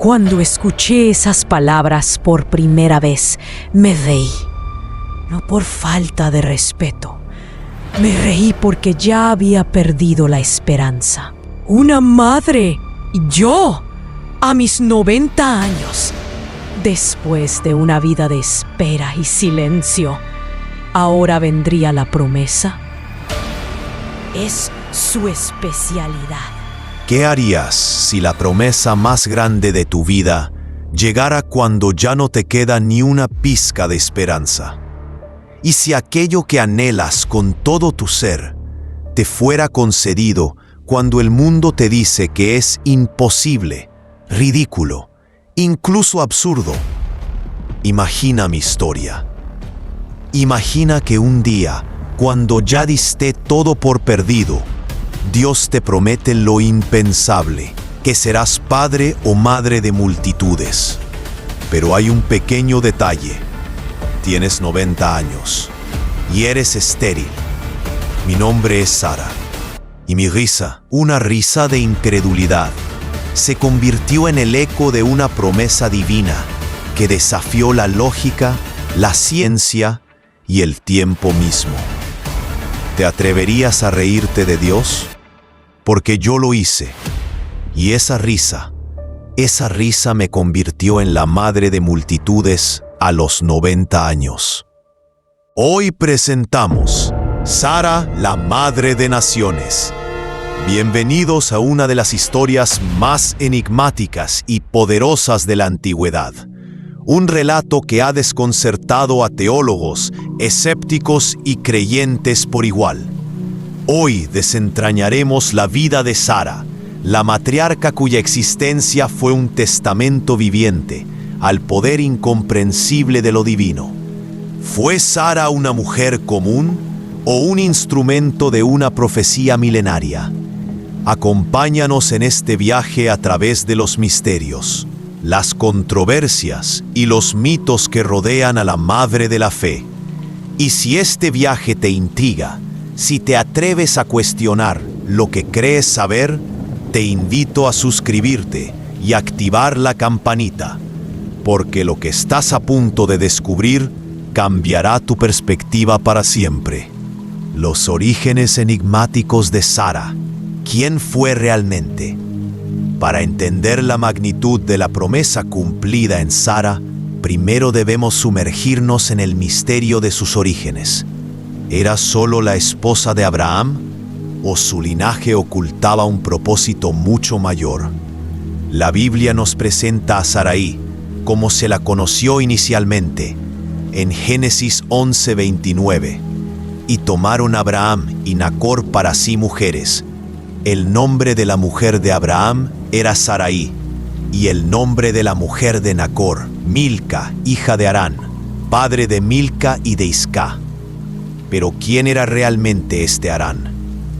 Cuando escuché esas palabras por primera vez, me reí. No por falta de respeto. Me reí porque ya había perdido la esperanza. Una madre, y yo, a mis 90 años, después de una vida de espera y silencio, ahora vendría la promesa. Es su especialidad. ¿Qué harías si la promesa más grande de tu vida llegara cuando ya no te queda ni una pizca de esperanza? ¿Y si aquello que anhelas con todo tu ser te fuera concedido cuando el mundo te dice que es imposible, ridículo, incluso absurdo? Imagina mi historia. Imagina que un día, cuando ya diste todo por perdido, Dios te promete lo impensable, que serás padre o madre de multitudes. Pero hay un pequeño detalle. Tienes 90 años y eres estéril. Mi nombre es Sara. Y mi risa, una risa de incredulidad, se convirtió en el eco de una promesa divina que desafió la lógica, la ciencia y el tiempo mismo. ¿Te atreverías a reírte de Dios? Porque yo lo hice. Y esa risa me convirtió en la madre de multitudes a los 90 años. Hoy presentamos Sara, la Madre de Naciones. Bienvenidos a una de las historias más enigmáticas y poderosas de la antigüedad. Un relato que ha desconcertado a teólogos, escépticos y creyentes por igual. Hoy desentrañaremos la vida de Sara, la matriarca cuya existencia fue un testamento viviente al poder incomprensible de lo divino. ¿Fue Sara una mujer común o un instrumento de una profecía milenaria? Acompáñanos en este viaje a través de los misterios, las controversias y los mitos que rodean a la Madre de la Fe. Y si este viaje te intriga, si te atreves a cuestionar lo que crees saber, te invito a suscribirte y activar la campanita, porque lo que estás a punto de descubrir cambiará tu perspectiva para siempre. Los orígenes enigmáticos de Sara. ¿Quién fue realmente? Para entender la magnitud de la promesa cumplida en Sara, primero debemos sumergirnos en el misterio de sus orígenes. ¿Era solo la esposa de Abraham? ¿O su linaje ocultaba un propósito mucho mayor? La Biblia nos presenta a Sarai como se la conoció inicialmente, en Génesis 11:29. Y tomaron Abraham y Nacor para sí mujeres. El nombre de la mujer de Abraham era Sarai, y el nombre de la mujer de Nacor, Milca, hija de Harán, padre de Milca y de Isca. Pero ¿quién era realmente este Harán?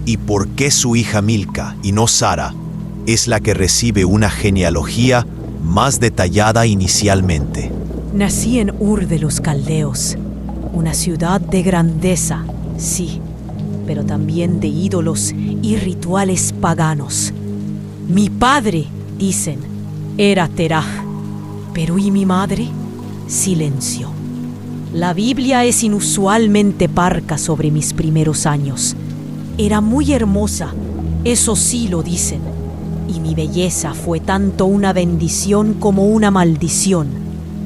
¿Y por qué su hija Milca, y no Sara, es la que recibe una genealogía más detallada inicialmente? Nací en Ur de los Caldeos, una ciudad de grandeza, sí, pero también de ídolos y rituales paganos. Mi padre, dicen, era Terah, pero ¿y mi madre? Silencio. La Biblia es inusualmente parca sobre mis primeros años. Era muy hermosa, eso sí lo dicen, y mi belleza fue tanto una bendición como una maldición,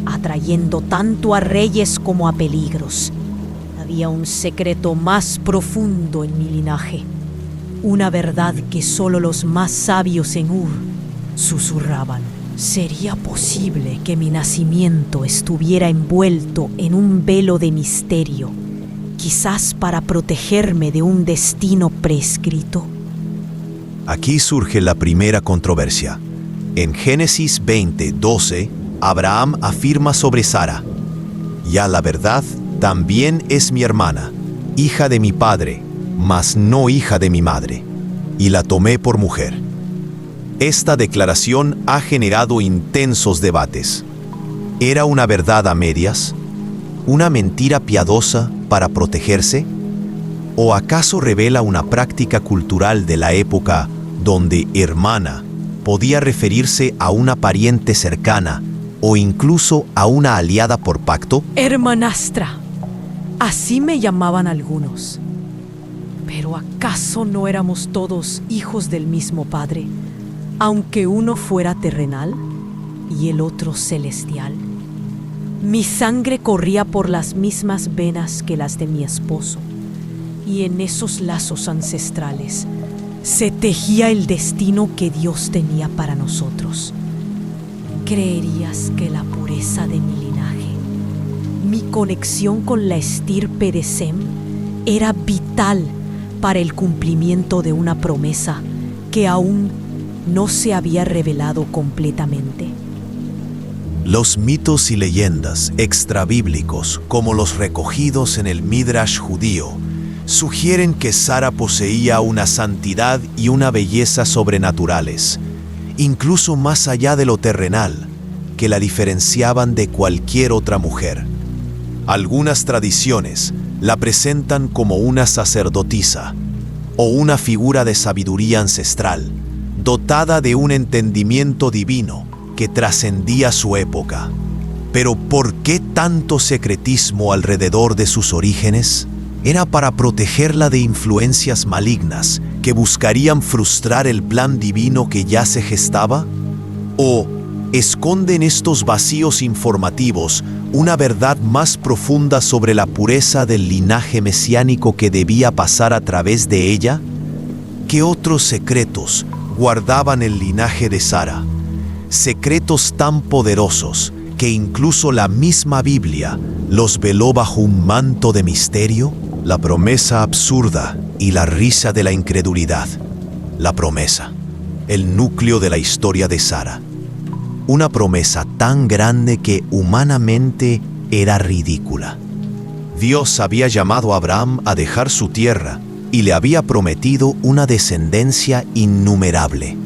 atrayendo tanto a reyes como a peligros. Había un secreto más profundo en mi linaje, una verdad que solo los más sabios en Ur susurraban. ¿Sería posible que mi nacimiento estuviera envuelto en un velo de misterio, quizás para protegerme de un destino prescrito? Aquí surge la primera controversia. En Génesis 20:12, Abraham afirma sobre Sara: «Ya la verdad, también es mi hermana, hija de mi padre, mas no hija de mi madre, y la tomé por mujer». Esta declaración ha generado intensos debates. ¿Era una verdad a medias? ¿Una mentira piadosa para protegerse? ¿O acaso revela una práctica cultural de la época donde hermana podía referirse a una pariente cercana o incluso a una aliada por pacto? Hermanastra, así me llamaban algunos. ¿Pero acaso no éramos todos hijos del mismo Padre, aunque uno fuera terrenal y el otro celestial? Mi sangre corría por las mismas venas que las de mi esposo, y en esos lazos ancestrales se tejía el destino que Dios tenía para nosotros. ¿Creerías que la pureza de mi linaje, mi conexión con la estirpe de Sem, era vital para el cumplimiento de una promesa que aún no se había revelado completamente? Los mitos y leyendas extrabíblicos, como los recogidos en el Midrash judío, sugieren que Sara poseía una santidad y una belleza sobrenaturales, incluso más allá de lo terrenal, que la diferenciaban de cualquier otra mujer. Algunas tradiciones la presentan como una sacerdotisa o una figura de sabiduría ancestral, dotada de un entendimiento divino que trascendía su época. Pero ¿por qué tanto secretismo alrededor de sus orígenes? ¿Era para protegerla de influencias malignas que buscarían frustrar el plan divino que ya se gestaba? ¿O esconden estos vacíos informativos una verdad más profunda sobre la pureza del linaje mesiánico que debía pasar a través de ella? ¿Qué otros secretos guardaban el linaje de Sara? Secretos tan poderosos que incluso la misma Biblia los veló bajo un manto de misterio. La promesa absurda y la risa de la incredulidad. La promesa, el núcleo de la historia de Sara. Una promesa tan grande que humanamente era ridícula. Dios había llamado a Abraham a dejar su tierra y le había prometido una descendencia innumerable.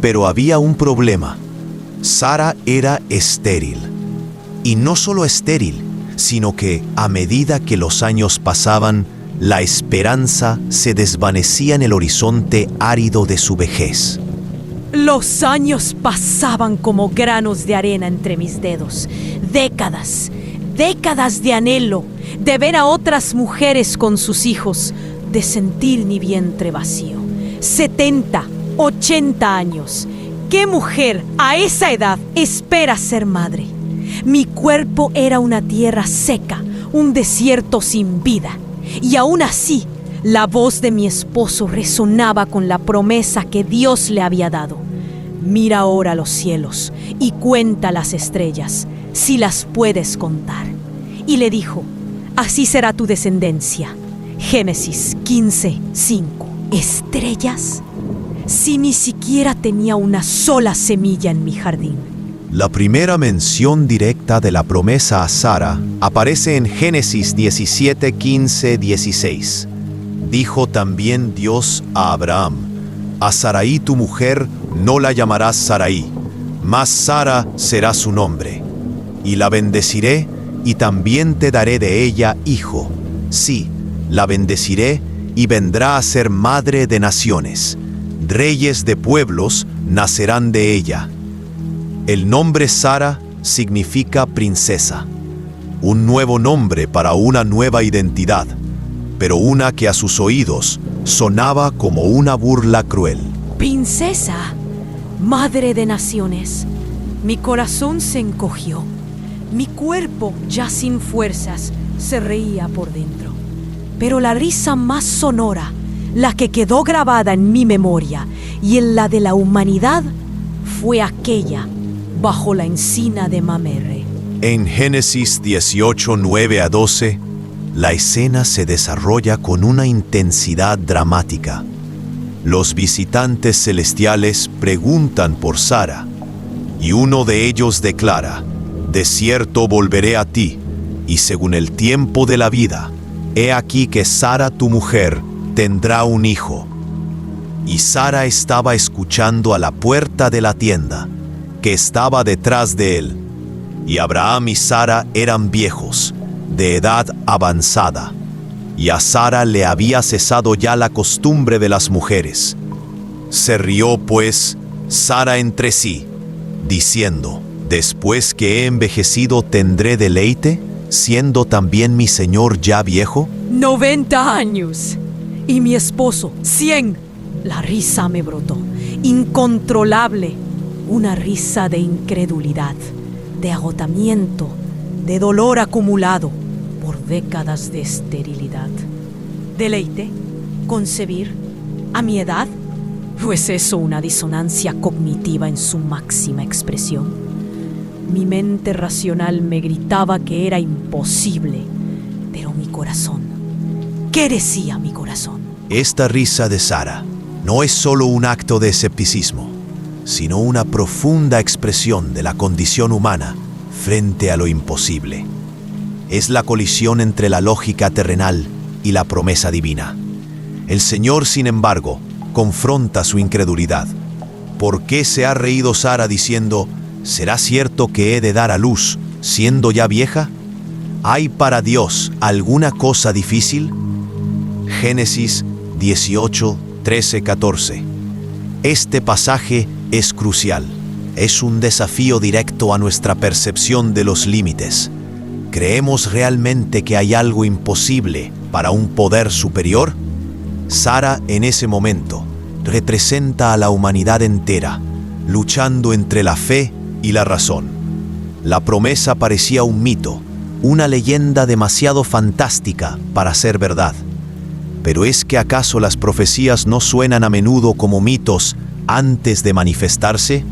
Pero había un problema. Sara era estéril. Y no solo estéril, sino que a medida que los años pasaban, la esperanza se desvanecía en el horizonte árido de su vejez. Los años pasaban como granos de arena entre mis dedos. Décadas, décadas de anhelo, de ver a otras mujeres con sus hijos, de sentir mi vientre vacío. 70, 80 años. ¿Qué mujer a esa edad espera ser madre? Mi cuerpo era una tierra seca, un desierto sin vida. Y aún así, la voz de mi esposo resonaba con la promesa que Dios le había dado. Mira ahora los cielos y cuenta las estrellas, si las puedes contar. Y le dijo, así será tu descendencia. Génesis 15:5. ¿Estrellas? Si ni siquiera tenía una sola semilla en mi jardín. La primera mención directa de la promesa a Sara aparece en Génesis 17:15-16. Dijo también Dios a Abraham, a Sarai tu mujer no la llamarás Sarai, mas Sara será su nombre. Y la bendeciré y también te daré de ella hijo. Sí, la bendeciré y vendrá a ser madre de naciones. Reyes de pueblos nacerán de ella. El nombre Sara significa princesa, un nuevo nombre para una nueva identidad, pero una que a sus oídos sonaba como una burla cruel. ¿Princesa? Madre de naciones. Mi corazón se encogió. Mi cuerpo, ya sin fuerzas, se reía por dentro. Pero la risa más sonora, la que quedó grabada en mi memoria y en la de la humanidad, fue aquella bajo la encina de Mamre. En Génesis 18:9-12, la escena se desarrolla con una intensidad dramática. Los visitantes celestiales preguntan por Sara, y uno de ellos declara, de cierto volveré a ti, y según el tiempo de la vida, he aquí que Sara tu mujer tendrá un hijo. Y Sara estaba escuchando a la puerta de la tienda, que estaba detrás de él. Y Abraham y Sara eran viejos, de edad avanzada, y a Sara le había cesado ya la costumbre de las mujeres. Se rió, pues, Sara entre sí, diciendo: ¿después que he envejecido tendré deleite, siendo también mi señor ya viejo? 90 años. Y mi esposo, 100. La risa me brotó, incontrolable. Una risa de incredulidad, de agotamiento, de dolor acumulado por décadas de esterilidad. ¿Deleite? ¿Concebir? ¿A mi edad? ¿O es eso una disonancia cognitiva en su máxima expresión? Mi mente racional me gritaba que era imposible, pero mi corazón, ¿qué decía mi corazón? Esta risa de Sara no es solo un acto de escepticismo, sino una profunda expresión de la condición humana frente a lo imposible. Es la colisión entre la lógica terrenal y la promesa divina. El Señor, sin embargo, confronta su incredulidad. ¿Por qué se ha reído Sara diciendo: ¿será cierto que he de dar a luz, siendo ya vieja? ¿Hay para Dios alguna cosa difícil? Génesis 18, 13, 14. Este pasaje es crucial. Es un desafío directo a nuestra percepción de los límites. ¿Creemos realmente que hay algo imposible para un poder superior? Sara, en ese momento, representa a la humanidad entera, luchando entre la fe y la razón. La promesa parecía un mito, una leyenda demasiado fantástica para ser verdad. Pero ¿es que acaso las profecías no suenan a menudo como mitos antes de manifestarse?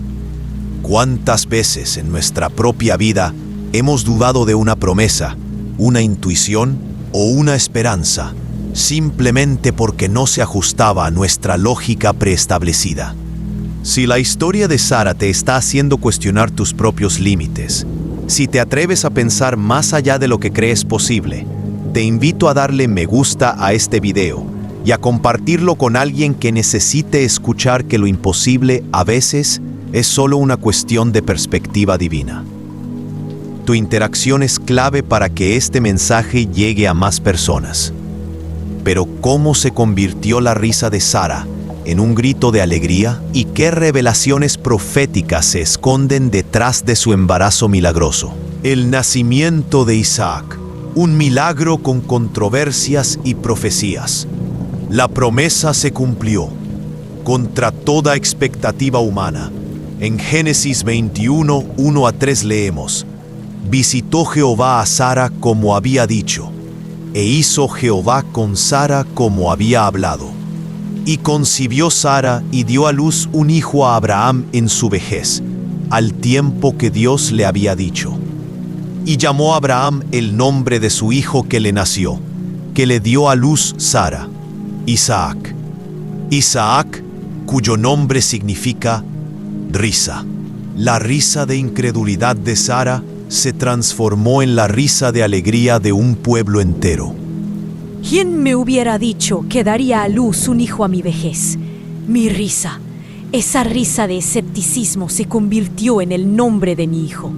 ¿Cuántas veces en nuestra propia vida hemos dudado de una promesa, una intuición o una esperanza, simplemente porque no se ajustaba a nuestra lógica preestablecida? Si la historia de Sara te está haciendo cuestionar tus propios límites, si te atreves a pensar más allá de lo que crees posible, te invito a darle me gusta a este video y a compartirlo con alguien que necesite escuchar que lo imposible a veces es solo una cuestión de perspectiva divina. Tu interacción es clave para que este mensaje llegue a más personas. Pero ¿cómo se convirtió la risa de Sara en un grito de alegría? ¿Y qué revelaciones proféticas se esconden detrás de su embarazo milagroso? El nacimiento de Isaac, un milagro con controversias y profecías. La promesa se cumplió, contra toda expectativa humana. En Génesis 21, 1-3 leemos: visitó Jehová a Sara como había dicho, e hizo Jehová con Sara como había hablado. Y concibió Sara y dio a luz un hijo a Abraham en su vejez, al tiempo que Dios le había dicho. Y llamó a Abraham el nombre de su hijo que le nació, que le dio a luz Sara, Isaac. Isaac, cuyo nombre significa risa. La risa de incredulidad de Sara se transformó en la risa de alegría de un pueblo entero. ¿Quién me hubiera dicho que daría a luz un hijo a mi vejez? Mi risa, esa risa de escepticismo se convirtió en el nombre de mi hijo.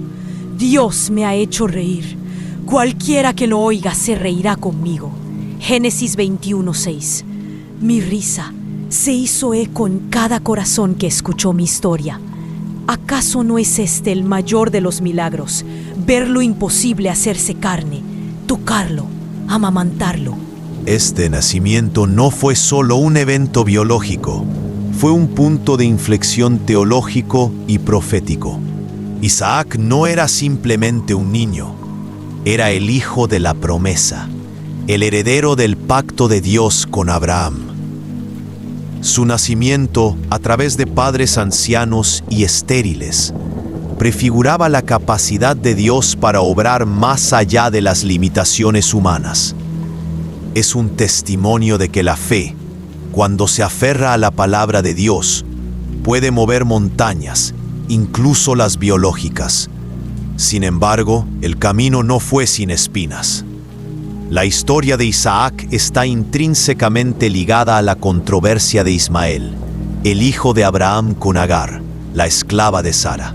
Dios me ha hecho reír. Cualquiera que lo oiga se reirá conmigo. Génesis 21:6. Mi risa se hizo eco en cada corazón que escuchó mi historia. ¿Acaso no es este el mayor de los milagros? Ver lo imposible hacerse carne, tocarlo, amamantarlo. Este nacimiento no fue solo un evento biológico, fue un punto de inflexión teológico y profético. Isaac no era simplemente un niño, era el hijo de la promesa, el heredero del pacto de Dios con Abraham. Su nacimiento, a través de padres ancianos y estériles, prefiguraba la capacidad de Dios para obrar más allá de las limitaciones humanas. Es un testimonio de que la fe, cuando se aferra a la palabra de Dios, puede mover montañas, incluso las biológicas. Sin embargo, el camino no fue sin espinas. La historia de Isaac está intrínsecamente ligada a la controversia de Ismael, el hijo de Abraham con Agar, la esclava de Sara.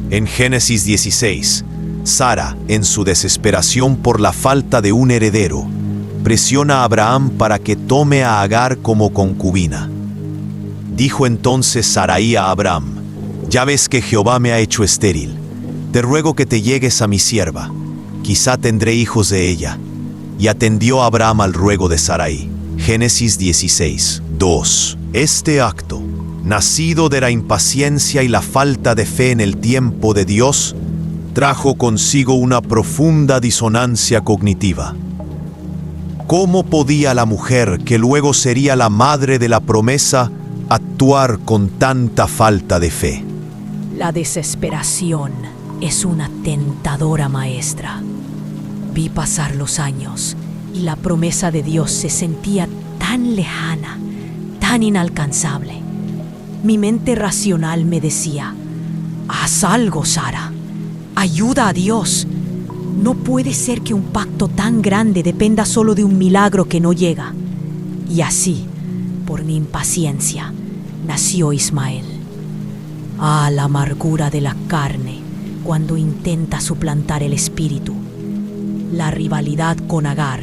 En Génesis 16, Sara, en su desesperación por la falta de un heredero, presiona a Abraham para que tome a Agar como concubina. Dijo entonces Sarai a Abraham: ya ves que Jehová me ha hecho estéril. Te ruego que te llegues a mi sierva, quizá tendré hijos de ella. Y atendió Abraham al ruego de Sarai. Génesis 16, 2. Este acto, nacido de la impaciencia y la falta de fe en el tiempo de Dios, trajo consigo una profunda disonancia cognitiva. ¿Cómo podía la mujer, que luego sería la madre de la promesa, actuar con tanta falta de fe? La desesperación es una tentadora maestra. Vi pasar los años y la promesa de Dios se sentía tan lejana, tan inalcanzable. Mi mente racional me decía: haz algo, Sara. Ayuda a Dios. No puede ser que un pacto tan grande dependa solo de un milagro que no llega. Y así, por mi impaciencia, nació Ismael. Ah, la amargura de la carne cuando intenta suplantar el espíritu. La rivalidad con Agar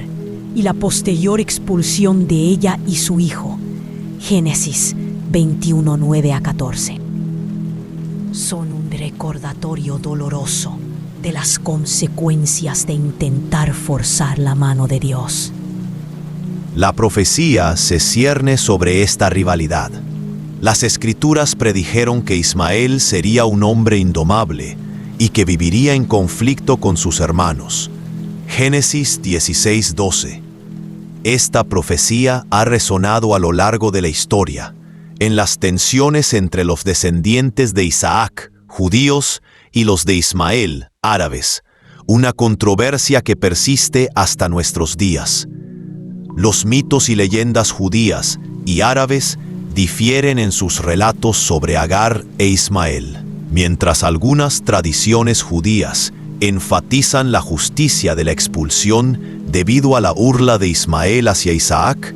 y la posterior expulsión de ella y su hijo. Génesis 21, 9-14. Son un recordatorio doloroso de las consecuencias de intentar forzar la mano de Dios. La profecía se cierne sobre esta rivalidad. Las escrituras predijeron que Ismael sería un hombre indomable y que viviría en conflicto con sus hermanos. Génesis 16, 12. Esta profecía ha resonado a lo largo de la historia, en las tensiones entre los descendientes de Isaac, judíos, y los de Ismael, árabes, una controversia que persiste hasta nuestros días. Los mitos y leyendas judías y árabes difieren en sus relatos sobre Agar e Ismael, mientras algunas tradiciones judías enfatizan la justicia de la expulsión debido a la burla de Ismael hacia Isaac.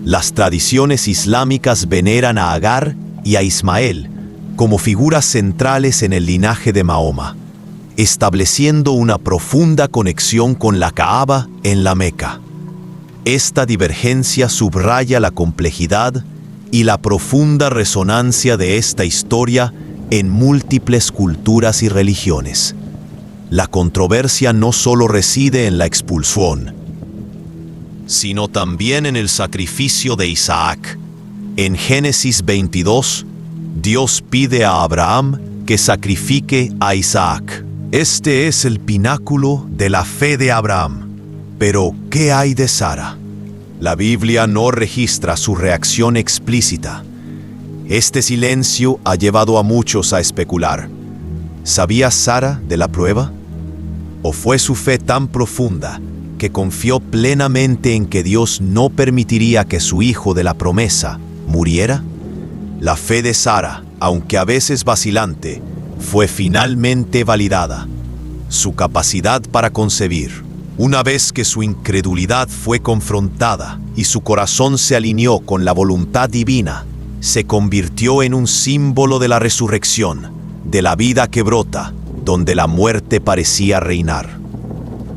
Las tradiciones islámicas veneran a Agar y a Ismael como figuras centrales en el linaje de Mahoma, estableciendo una profunda conexión con la Kaaba en la Meca. Esta divergencia subraya la complejidad y la profunda resonancia de esta historia en múltiples culturas y religiones. La controversia no solo reside en la expulsión, sino también en el sacrificio de Isaac. En Génesis 22, Dios pide a Abraham que sacrifique a Isaac. Este es el pináculo de la fe de Abraham. Pero, ¿qué hay de Sara? La Biblia no registra su reacción explícita. Este silencio ha llevado a muchos a especular. ¿Sabía Sara de la prueba? ¿O fue su fe tan profunda que confió plenamente en que Dios no permitiría que su hijo de la promesa muriera? La fe de Sara, aunque a veces vacilante, fue finalmente validada. Su capacidad para concebir, una vez que su incredulidad fue confrontada y su corazón se alineó con la voluntad divina, se convirtió en un símbolo de la resurrección, de la vida que brota, donde la muerte parecía reinar.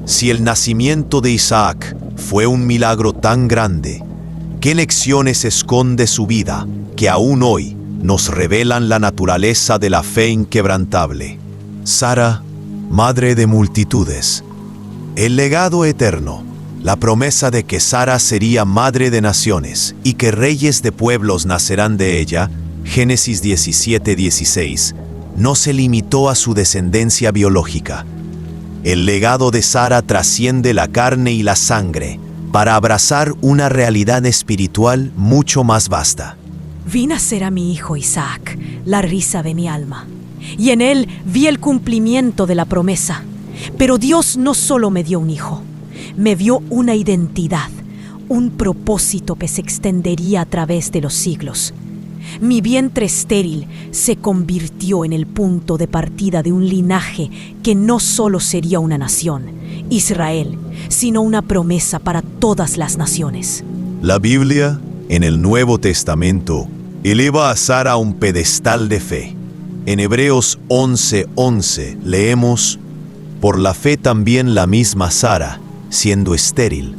Si el nacimiento de Isaac fue un milagro tan grande, ¿qué lecciones esconde su vida que aún hoy nos revelan la naturaleza de la fe inquebrantable? Sara, madre de multitudes. El legado eterno, la promesa de que Sara sería madre de naciones y que reyes de pueblos nacerán de ella, Génesis 17:16, no se limitó a su descendencia biológica. El legado de Sara trasciende la carne y la sangre para abrazar una realidad espiritual mucho más vasta. Vi nacer a mi hijo Isaac, la risa de mi alma, y en él vi el cumplimiento de la promesa. Pero Dios no solo me dio un hijo, me dio una identidad, un propósito que se extendería a través de los siglos. Mi vientre estéril se convirtió en el punto de partida de un linaje que no solo sería una nación, Israel, sino una promesa para todas las naciones. La Biblia, en el Nuevo Testamento, eleva a Sara a un pedestal de fe. En Hebreos 11:11 leemos: por la fe también la misma Sara, siendo estéril,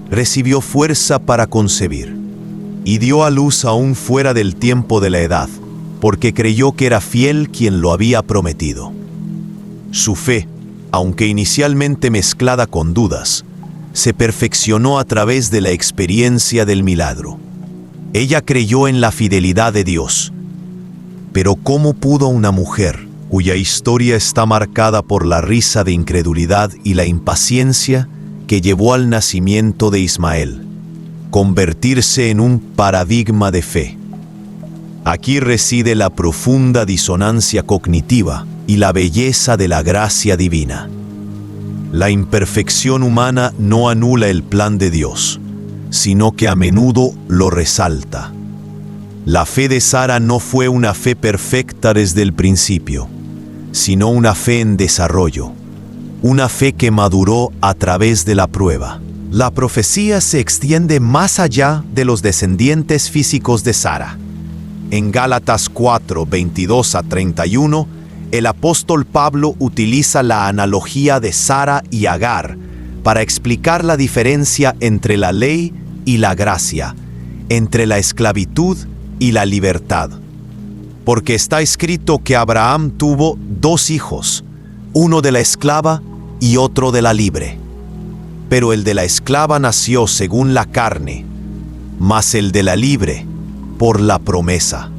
recibió fuerza para concebir. y dio a luz aún fuera del tiempo de la edad, porque creyó que era fiel quien lo había prometido. Su fe, aunque inicialmente mezclada con dudas, se perfeccionó a través de la experiencia del milagro. Ella creyó en la fidelidad de Dios. Pero ¿cómo pudo una mujer, cuya historia está marcada por la risa de incredulidad y la impaciencia que llevó al nacimiento de Ismael, convertirse en un paradigma de fe? Aquí reside la profunda disonancia cognitiva y la belleza de la gracia divina. La imperfección humana no anula el plan de Dios, sino que a menudo lo resalta. La fe de Sara no fue una fe perfecta desde el principio, sino una fe en desarrollo, una fe que maduró a través de la prueba. La profecía se extiende más allá de los descendientes físicos de Sara. En Gálatas 4, 22 a 31, el apóstol Pablo utiliza la analogía de Sara y Agar para explicar la diferencia entre la ley y la gracia, entre la esclavitud y la libertad. Porque está escrito que Abraham tuvo 2 hijos, uno de la esclava y otro de la libre. Pero el de la esclava nació según la carne, mas el de la libre por la promesa.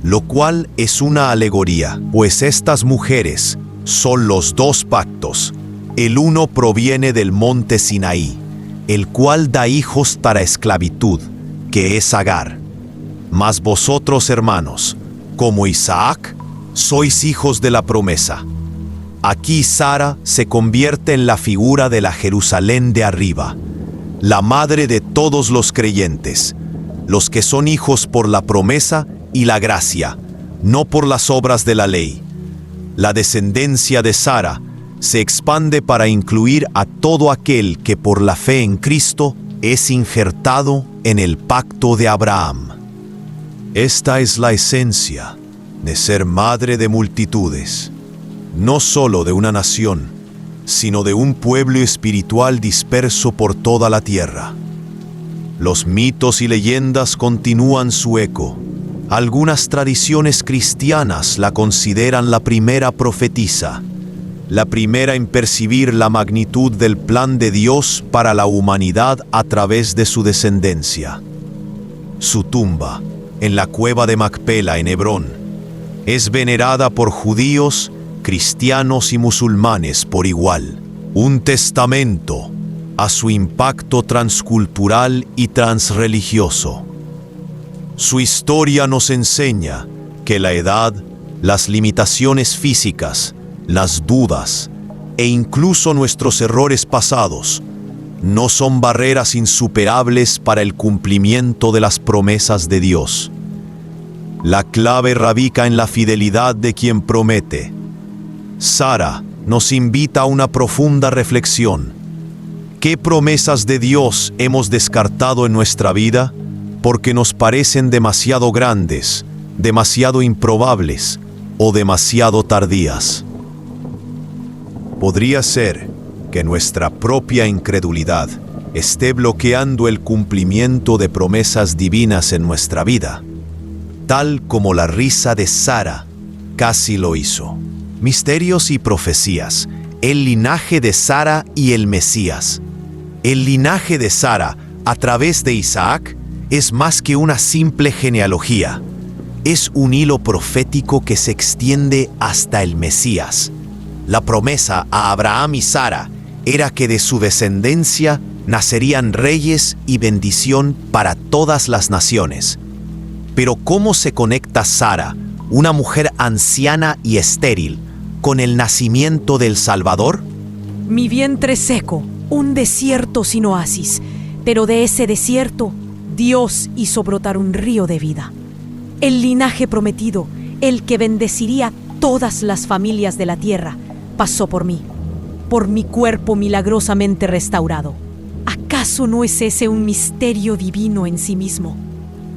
Lo cual es una alegoría, pues estas mujeres son los 2 pactos. El uno proviene del monte Sinaí, el cual da hijos para esclavitud, que es Agar. Mas vosotros, hermanos, como Isaac, sois hijos de la promesa. Aquí Sara se convierte en la figura de la Jerusalén de arriba, la madre de todos los creyentes, los que son hijos por la promesa y la gracia, no por las obras de la ley. La descendencia de Sara se expande para incluir a todo aquel que por la fe en Cristo es injertado en el pacto de Abraham. Esta es la esencia de ser madre de multitudes, no solo de una nación, sino de un pueblo espiritual disperso por toda la tierra. Los mitos y leyendas continúan su eco. Algunas tradiciones cristianas la consideran la primera profetisa, la primera en percibir la magnitud del plan de Dios para la humanidad a través de su descendencia. Su tumba, en la cueva de Macpela en Hebrón, es venerada por judíos, cristianos y musulmanes por igual, un testamento a su impacto transcultural y transreligioso. Su historia nos enseña que la edad, las limitaciones físicas, las dudas e incluso nuestros errores pasados no son barreras insuperables para el cumplimiento de las promesas de Dios. La clave radica en la fidelidad de quien promete. Sara nos invita a una profunda reflexión. ¿Qué promesas de Dios hemos descartado en nuestra vida porque nos parecen demasiado grandes, demasiado improbables o demasiado tardías? Podría ser que nuestra propia incredulidad esté bloqueando el cumplimiento de promesas divinas en nuestra vida, tal como la risa de Sara casi lo hizo. Misterios y profecías, el linaje de Sara y el Mesías. El linaje de Sara, a través de Isaac, es más que una simple genealogía. Es un hilo profético que se extiende hasta el Mesías. La promesa a Abraham y Sara era que de su descendencia nacerían reyes y bendición para todas las naciones. Pero ¿cómo se conecta Sara, una mujer anciana y estéril, con el nacimiento del Salvador? Mi vientre seco, un desierto sin oasis, pero de ese desierto Dios hizo brotar un río de vida. El linaje prometido, el que bendeciría todas las familias de la tierra, pasó por mí, por mi cuerpo milagrosamente restaurado. ¿Acaso no es ese un misterio divino en sí mismo?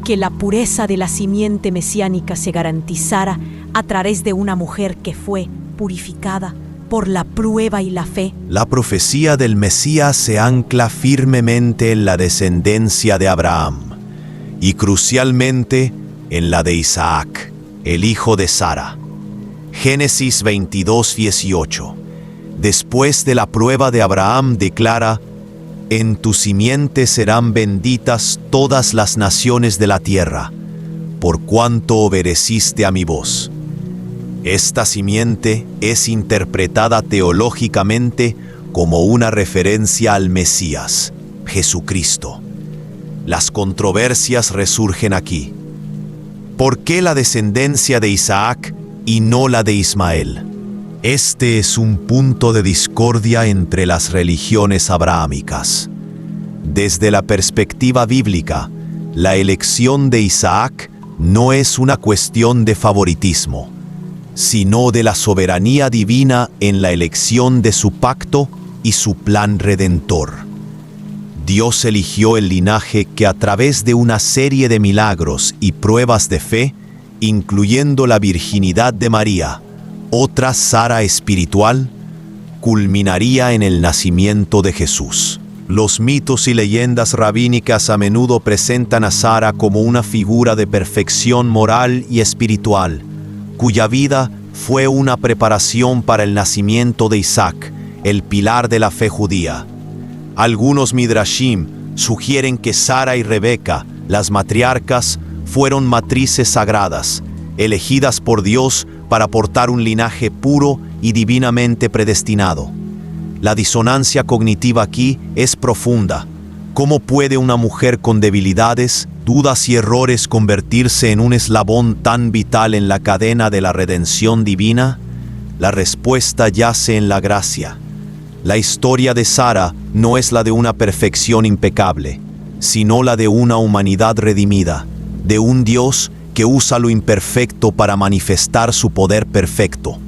Que la pureza de la simiente mesiánica se garantizara a través de una mujer que fue purificada por la prueba y la fe. La profecía del Mesías se ancla firmemente en la descendencia de Abraham, y crucialmente en la de Isaac, el hijo de Sara. Génesis 22:18. Después de la prueba de Abraham declara: en tu simiente serán benditas todas las naciones de la tierra, por cuanto obedeciste a mi voz. Esta simiente es interpretada teológicamente como una referencia al Mesías, Jesucristo. Las controversias resurgen aquí. ¿Por qué la descendencia de Isaac y no la de Ismael? Este es un punto de discordia entre las religiones abrahámicas. Desde la perspectiva bíblica, la elección de Isaac no es una cuestión de favoritismo, sino de la soberanía divina en la elección de su pacto y su plan redentor. Dios eligió el linaje que a través de una serie de milagros y pruebas de fe, incluyendo la virginidad de María, otra Sara espiritual, culminaría en el nacimiento de Jesús. Los mitos y leyendas rabínicas a menudo presentan a Sara como una figura de perfección moral y espiritual, cuya vida fue una preparación para el nacimiento de Isaac, el pilar de la fe judía. Algunos midrashim sugieren que Sara y Rebeca, las matriarcas, fueron matrices sagradas, elegidas por Dios para portar un linaje puro y divinamente predestinado. La disonancia cognitiva aquí es profunda. ¿Cómo puede una mujer con debilidades, dudas y errores convertirse en un eslabón tan vital en la cadena de la redención divina? La respuesta yace en la gracia. La historia de Sara no es la de una perfección impecable, sino la de una humanidad redimida, de un Dios que usa lo imperfecto para manifestar su poder perfecto.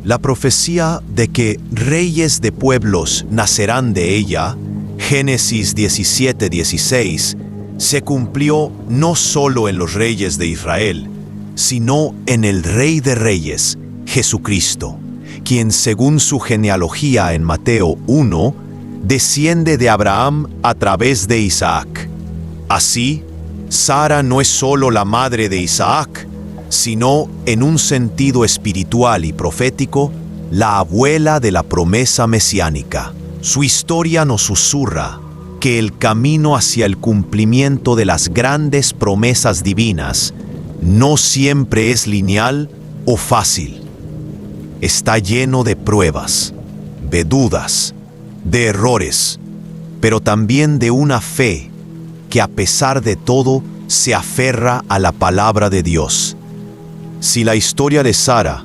La profecía de que reyes de pueblos nacerán de ella, Génesis 17:16, se cumplió no solo en los reyes de Israel, sino en el Rey de Reyes, Jesucristo, quien según su genealogía en Mateo 1, desciende de Abraham a través de Isaac. Así, Sara no es solo la madre de Isaac, sino, en un sentido espiritual y profético, la abuela de la promesa mesiánica. Su historia nos susurra que el camino hacia el cumplimiento de las grandes promesas divinas no siempre es lineal o fácil. Está lleno de pruebas, de dudas, de errores, pero también de una fe que a pesar de todo se aferra a la palabra de Dios. Si la historia de Sara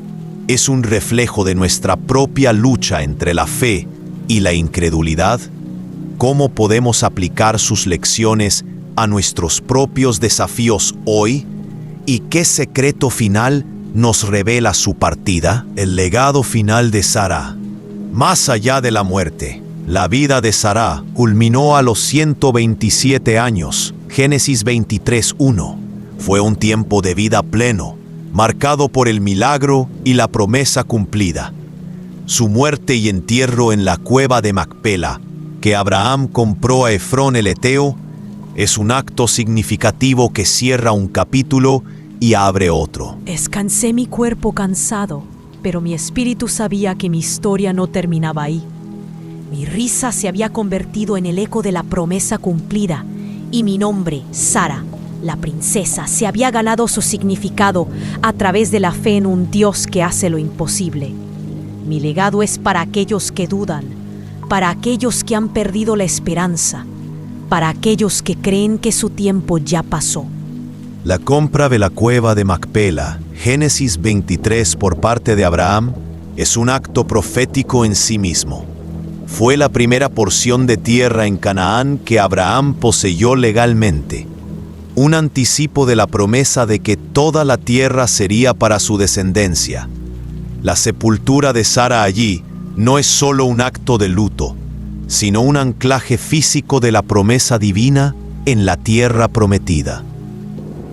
es un reflejo de nuestra propia lucha entre la fe y la incredulidad, ¿cómo podemos aplicar sus lecciones a nuestros propios desafíos hoy? ¿Y qué secreto final nos revela su partida? El legado final de Sara. Más allá de la muerte, la vida de Sara culminó a los 127 años, Génesis 23:1. Fue un tiempo de vida pleno, marcado por el milagro y la promesa cumplida. Su muerte y entierro en la cueva de Macpela, que Abraham compró a Efrón el Eteo, es un acto significativo que cierra un capítulo y abre otro. Descansé mi cuerpo cansado, pero mi espíritu sabía que mi historia no terminaba ahí. Mi risa se había convertido en el eco de la promesa cumplida, y mi nombre, Sara, la princesa, se había ganado su significado a través de la fe en un Dios que hace lo imposible. Mi legado es para aquellos que dudan, para aquellos que han perdido la esperanza, para aquellos que creen que su tiempo ya pasó. La compra de la cueva de Macpela, Génesis 23, por parte de Abraham, es un acto profético en sí mismo. Fue la primera porción de tierra en Canaán que Abraham poseyó legalmente, un anticipo de la promesa de que toda la tierra sería para su descendencia. La sepultura de Sara allí no es solo un acto de luto, sino un anclaje físico de la promesa divina en la tierra prometida.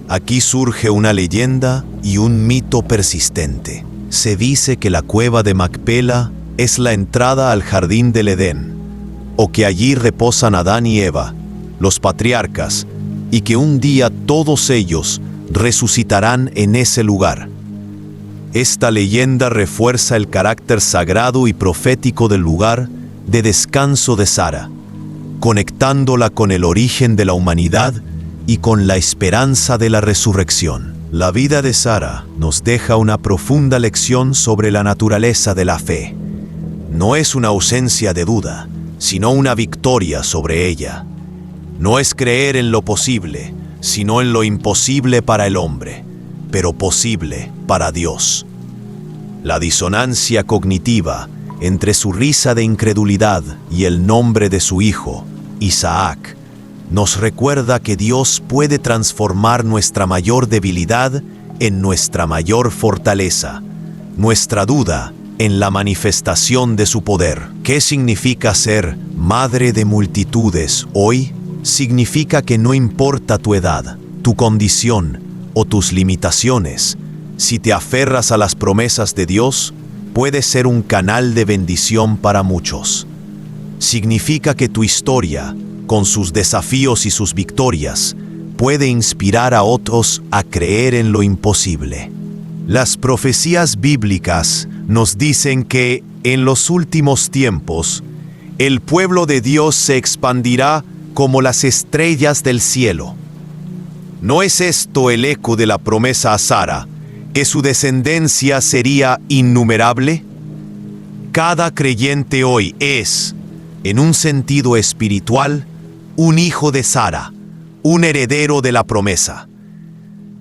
Aquí surge una leyenda y un mito persistente. Se dice que la cueva de Macpela es la entrada al jardín del Edén, o que allí reposan Adán y Eva, los patriarcas, y que un día todos ellos resucitarán en ese lugar. Esta leyenda refuerza el carácter sagrado y profético del lugar de descanso de Sara, conectándola con el origen de la humanidad y con la esperanza de la resurrección. La vida de Sara nos deja una profunda lección sobre la naturaleza de la fe. No es una ausencia de duda, sino una victoria sobre ella. No es creer en lo posible, sino en lo imposible para el hombre, pero posible para Dios. La disonancia cognitiva entre su risa de incredulidad y el nombre de su hijo, Isaac, nos recuerda que Dios puede transformar nuestra mayor debilidad en nuestra mayor fortaleza, nuestra duda en la manifestación de su poder. ¿Qué significa ser madre de multitudes hoy? Significa que no importa tu edad, tu condición o tus limitaciones, si te aferras a las promesas de Dios, puedes ser un canal de bendición para muchos. Significa que tu historia, con sus desafíos y sus victorias, puede inspirar a otros a creer en lo imposible. Las profecías bíblicas nos dicen que, en los últimos tiempos, el pueblo de Dios se expandirá como las estrellas del cielo. ¿No es esto el eco de la promesa a Sara, que su descendencia sería innumerable? Cada creyente hoy es, en un sentido espiritual, un hijo de Sara, un heredero de la promesa.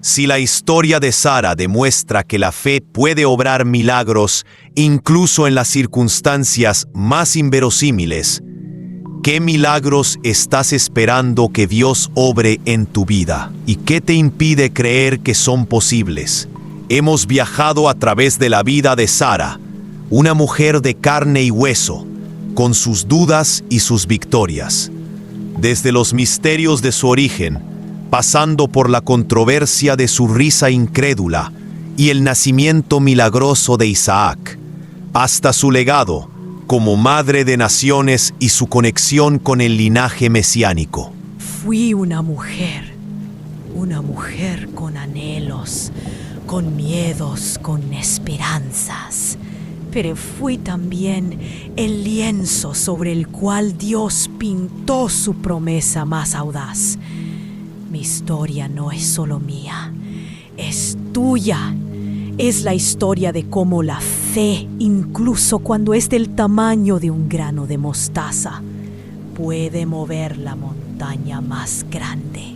Si la historia de Sara demuestra que la fe puede obrar milagros incluso en las circunstancias más inverosímiles, ¿qué milagros estás esperando que Dios obre en tu vida? ¿Y qué te impide creer que son posibles? Hemos viajado a través de la vida de Sara, una mujer de carne y hueso, con sus dudas y sus victorias. Desde los misterios de su origen, pasando por la controversia de su risa incrédula y el nacimiento milagroso de Isaac, hasta su legado como madre de naciones y su conexión con el linaje mesiánico. Fui una mujer con anhelos, con miedos, con esperanzas. Pero fui también el lienzo sobre el cual Dios pintó su promesa más audaz. Mi historia no es solo mía, es tuya. Es la historia de cómo la fe, incluso cuando es del tamaño de un grano de mostaza, puede mover la montaña más grande,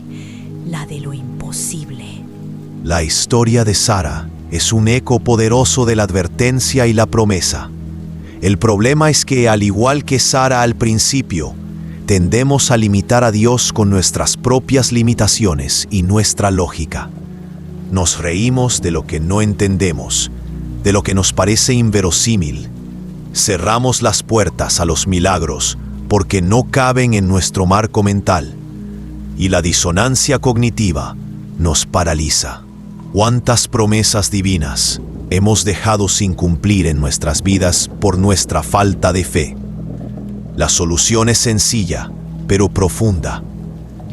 la de lo imposible. La historia de Sara es un eco poderoso de la advertencia y la promesa. El problema es que, al igual que Sara al principio, tendemos a limitar a Dios con nuestras propias limitaciones y nuestra lógica. Nos reímos de lo que no entendemos, de lo que nos parece inverosímil. Cerramos las puertas a los milagros porque no caben en nuestro marco mental. Y la disonancia cognitiva nos paraliza. ¿Cuántas promesas divinas hemos dejado sin cumplir en nuestras vidas por nuestra falta de fe? La solución es sencilla, pero profunda.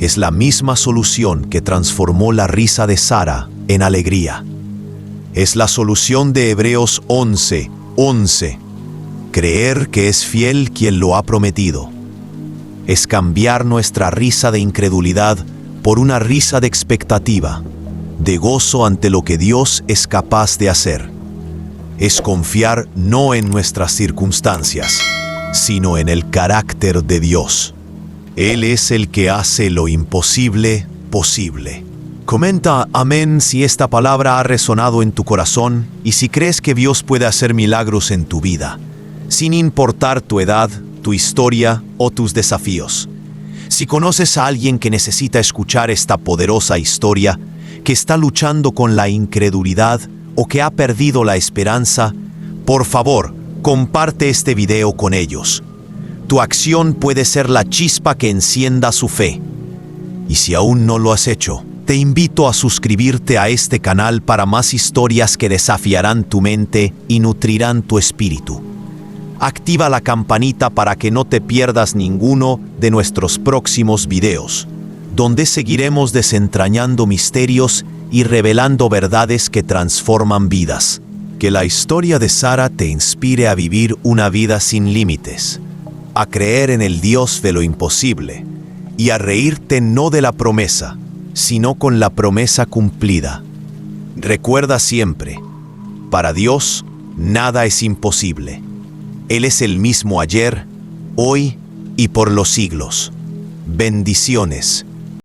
Es la misma solución que transformó la risa de Sara en alegría. Es la solución de Hebreos 11:11. Creer que es fiel quien lo ha prometido. Es cambiar nuestra risa de incredulidad por una risa de expectativa, de gozo ante lo que Dios es capaz de hacer. Es confiar no en nuestras circunstancias, sino en el carácter de Dios. Él es el que hace lo imposible posible. Comenta amén si esta palabra ha resonado en tu corazón y si crees que Dios puede hacer milagros en tu vida, sin importar tu edad, tu historia o tus desafíos. Si conoces a alguien que necesita escuchar esta poderosa historia, que está luchando con la incredulidad o que ha perdido la esperanza, por favor, comparte este video con ellos. Tu acción puede ser la chispa que encienda su fe. Y si aún no lo has hecho, te invito a suscribirte a este canal para más historias que desafiarán tu mente y nutrirán tu espíritu. Activa la campanita para que no te pierdas ninguno de nuestros próximos videos. donde seguiremos desentrañando misterios y revelando verdades que transforman vidas. Que la historia de Sara te inspire a vivir una vida sin límites, a creer en el Dios de lo imposible y a reírte no de la promesa, sino con la promesa cumplida. Recuerda siempre, para Dios nada es imposible. Él es el mismo ayer, hoy y por los siglos. Bendiciones.